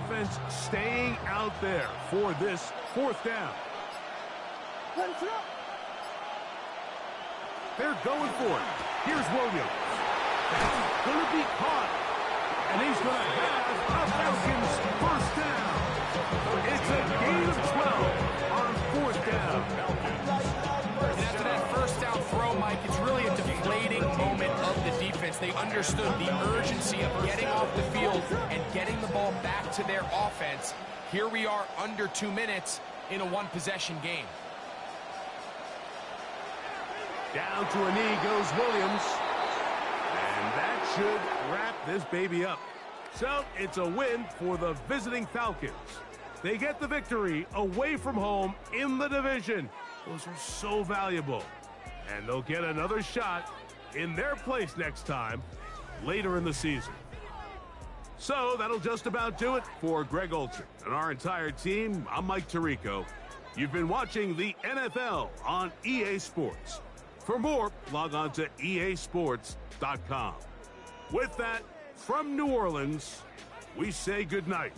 offense staying out there for this fourth down. Punch it up. They're going for it. Here's Williams. That's going to be caught. And he's going to have a Falcons first down. It's a gain of 12 on fourth down. And after that first down throw, Mike, it's really a deflating moment of the defense. They understood the urgency of getting off the field and getting the ball back to their offense. Here we are under 2 minutes in a one-possession game. Down to a knee goes Williams. And that should wrap this baby up. So it's a win for the visiting Falcons. They get the victory away from home in the division. Those are so valuable. And they'll get another shot in their place next time later in the season. So that'll just about do it for Greg Olczyk and our entire team. I'm Mike Tirico. You've been watching the NFL on EA Sports. For more, log on to easports.com. With that, from New Orleans, we say goodnight.